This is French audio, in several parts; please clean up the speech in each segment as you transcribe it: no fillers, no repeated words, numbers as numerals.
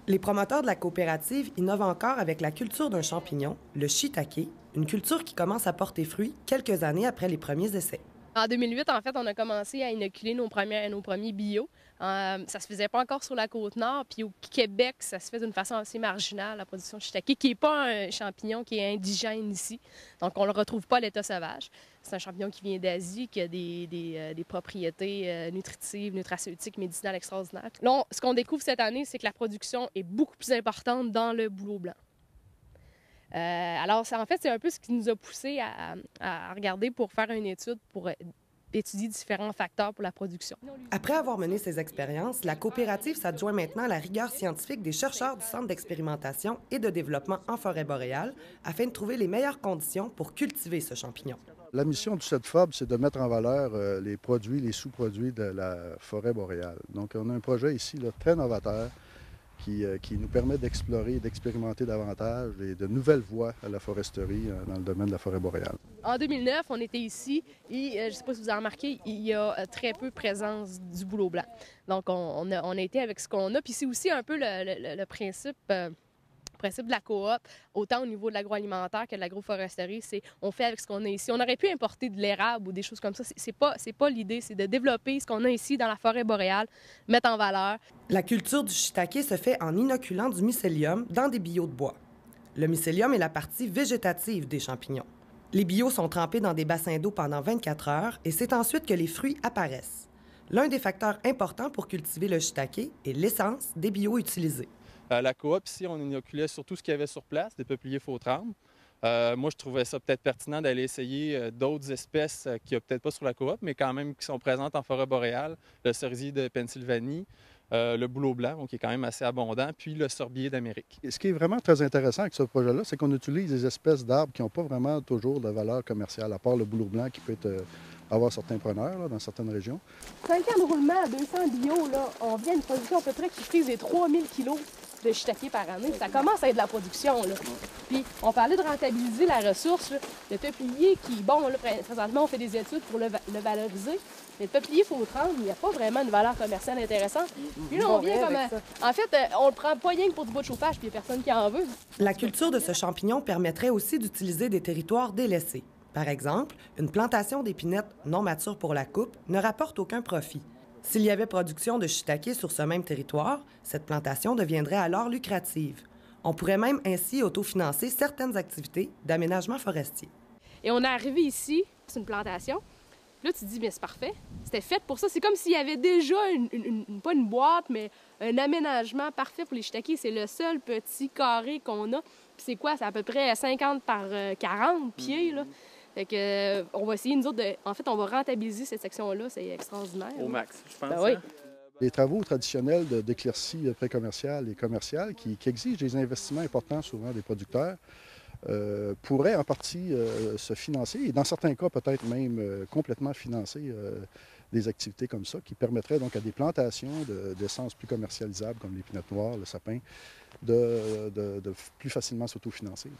Les promoteurs de la coopérative innovent encore avec la culture d'un champignon, le shiitake, une culture qui commence à porter fruit quelques années après les premiers essais. En 2008, en fait, on a commencé à inoculer nos premiers bio. Ça se faisait pas encore sur la Côte-Nord, puis au Québec, ça se fait d'une façon assez marginale, la production de shiitake, qui n'est pas un champignon qui est indigène ici. Donc, on ne le retrouve pas à l'état sauvage. C'est un champignon qui vient d'Asie, qui a des propriétés nutritives, nutraceutiques, médicinales extraordinaires. Là, ce qu'on découvre cette année, c'est que la production est beaucoup plus importante dans le bouleau blanc. Alors, en fait, c'est un peu ce qui nous a poussé à regarder pour faire une étude pour étudier différents facteurs pour la production. Après avoir mené ces expériences, la coopérative s'adjoint maintenant à la rigueur scientifique des chercheurs du Centre d'expérimentation et de développement en forêt boréale afin de trouver les meilleures conditions pour cultiver ce champignon. La mission du CEDFOB, c'est de mettre en valeur les produits, les sous-produits de la forêt boréale. Donc, on a un projet ici là, très novateur qui nous permet d'explorer et d'expérimenter davantage et de nouvelles voies à la foresterie dans le domaine de la forêt boréale. En 2009, on était ici et je ne sais pas si vous avez remarqué, il y a très peu de présence du bouleau blanc. Donc, on a été avec ce qu'on a. Puis c'est aussi un peu le principe de la coop, autant au niveau de l'agroalimentaire que de l'agroforesterie, c'est on fait avec ce qu'on a ici. On aurait pu importer de l'érable ou des choses comme ça. C'est pas l'idée, c'est de développer ce qu'on a ici dans la forêt boréale, mettre en valeur. La culture du shiitake se fait en inoculant du mycélium dans des billots de bois. Le mycélium est la partie végétative des champignons. Les billots sont trempés dans des bassins d'eau pendant 24 heures et c'est ensuite que les fruits apparaissent. L'un des facteurs importants pour cultiver le shiitake est l'essence des billots utilisés. La coop, ici, on inoculait surtout ce qu'il y avait sur place, des peupliers faux-trembles. Moi, je trouvais ça peut-être pertinent d'aller essayer d'autres espèces qu'il n'y a peut-être pas sur la coop, mais quand même qui sont présentes en forêt boréale. Le cerisier de Pennsylvanie, le bouleau blanc, donc, qui est quand même assez abondant, puis le sorbier d'Amérique. Et ce qui est vraiment très intéressant avec ce projet-là, c'est qu'on utilise des espèces d'arbres qui n'ont pas vraiment toujours de valeur commerciale, à part le bouleau blanc qui peut avoir certains preneurs là, dans certaines régions. 5 ans de roulement à 200 bio, là, on vient une production à peu près qui frise les 3000 kilos de shiitake par année. Ça commence à être de la production, là. Puis, on parlait de rentabiliser la ressource, là. Le peuplier qui, bon, là, présentement, on fait des études pour le valoriser. Mais le peuplier faux-tremble, il n'y a pas vraiment une valeur commerciale intéressante. Puis là, on vient comme... En fait, on le prend pas rien que pour du bois de chauffage, puis il n'y a personne qui en veut. La culture de ce champignon permettrait aussi d'utiliser des territoires délaissés. Par exemple, une plantation d'épinettes non matures pour la coupe ne rapporte aucun profit. S'il y avait production de shiitake sur ce même territoire, cette plantation deviendrait alors lucrative. On pourrait même ainsi autofinancer certaines activités d'aménagement forestier. Et on est arrivé ici, c'est une plantation. Là, tu te dis, mais c'est parfait. C'était fait pour ça. C'est comme s'il y avait déjà, pas une boîte, mais un aménagement parfait pour les shiitake. C'est le seul petit carré qu'on a. Puis c'est quoi? C'est à peu près 50 par 40 pieds, là. Fait que, on va essayer, nous autres, en fait, on va rentabiliser cette section-là. C'est extraordinaire. Au max, je pense. Ben oui. Les travaux traditionnels d'éclaircie pré-commerciale et commerciale qui exigent des investissements importants souvent des producteurs pourraient en partie se financer et dans certains cas peut-être même complètement financer des activités comme ça qui permettraient donc à des plantations d'essences plus commercialisables comme l'épinette noire, le sapin, de plus facilement s'autofinancer.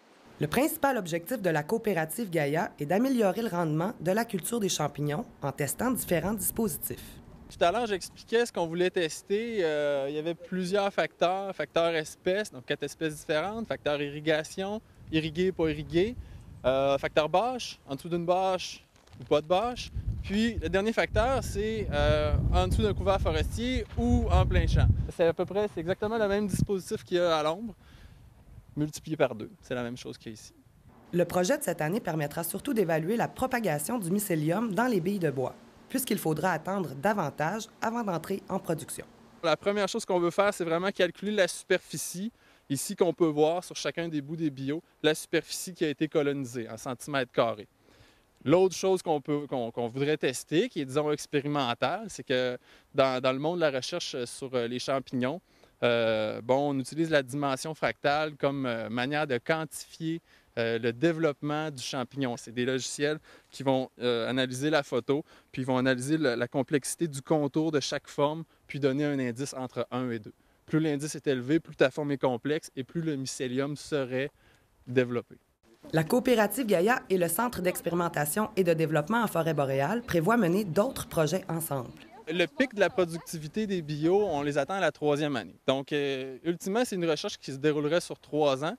Le principal objectif de la coopérative Gaïa est d'améliorer le rendement de la culture des champignons en testant différents dispositifs. Tout à l'heure, j'expliquais ce qu'on voulait tester. Il y avait plusieurs facteurs. Facteurs espèces, donc 4 espèces différentes. Facteur irrigation, irrigué, pas irrigué. Facteur bâche, en dessous d'une bâche ou pas de bâche. Puis le dernier facteur, c'est en dessous d'un couvert forestier ou en plein champ. C'est exactement le même dispositif qu'il y a à l'ombre, multiplié par 2. C'est la même chose qu'il y a ici. Le projet de cette année permettra surtout d'évaluer la propagation du mycélium dans les billes de bois, puisqu'il faudra attendre davantage avant d'entrer en production. La première chose qu'on veut faire, c'est vraiment calculer la superficie, ici qu'on peut voir sur chacun des bouts des billots, la superficie qui a été colonisée en centimètres carrés. L'autre chose qu'on voudrait tester, qui est, disons, expérimentale, c'est que dans le monde de la recherche sur les champignons, on utilise la dimension fractale comme manière de quantifier le développement du champignon. C'est des logiciels qui vont analyser la photo, puis ils vont analyser la complexité du contour de chaque forme, puis donner un indice entre 1 et 2. Plus l'indice est élevé, plus ta forme est complexe et plus le mycélium serait développé. La coopérative Gaïa et le Centre d'expérimentation et de développement en forêt boréale prévoient mener d'autres projets ensemble. Le pic de la productivité des bio, on les attend à la 3e année. Donc, ultimement, c'est une recherche qui se déroulerait sur 3 ans.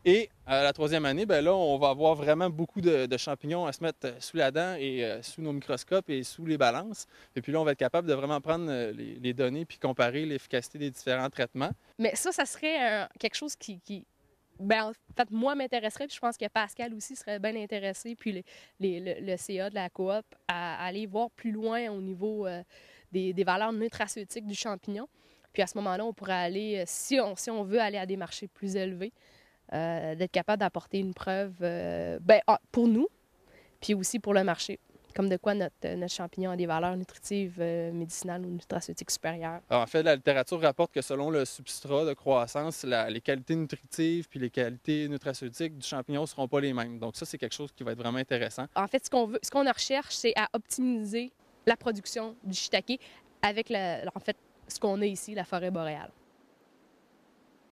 Et à la 3e année, bien là, on va avoir vraiment beaucoup de champignons à se mettre sous la dent et sous nos microscopes et sous les balances. Et puis là, on va être capable de vraiment prendre les données puis comparer l'efficacité des différents traitements. Mais ça serait quelque chose qui ben, en fait, moi, m'intéresserait, puis je pense que Pascal aussi serait bien intéressé, puis le CA de la coop, à aller voir plus loin au niveau des valeurs nutraceutiques du champignon. Puis à ce moment-là, on pourrait aller, si on veut aller à des marchés plus élevés, d'être capable d'apporter une preuve pour nous, puis aussi pour le marché, comme de quoi notre champignon a des valeurs nutritives, médicinales ou nutraceutiques supérieures. Alors, en fait, la littérature rapporte que selon le substrat de croissance, les qualités nutritives puis les qualités nutraceutiques du champignon ne seront pas les mêmes. Donc ça, c'est quelque chose qui va être vraiment intéressant. En fait, ce qu'on recherche, c'est à optimiser la production du shiitake avec ce qu'on a ici, la forêt boréale.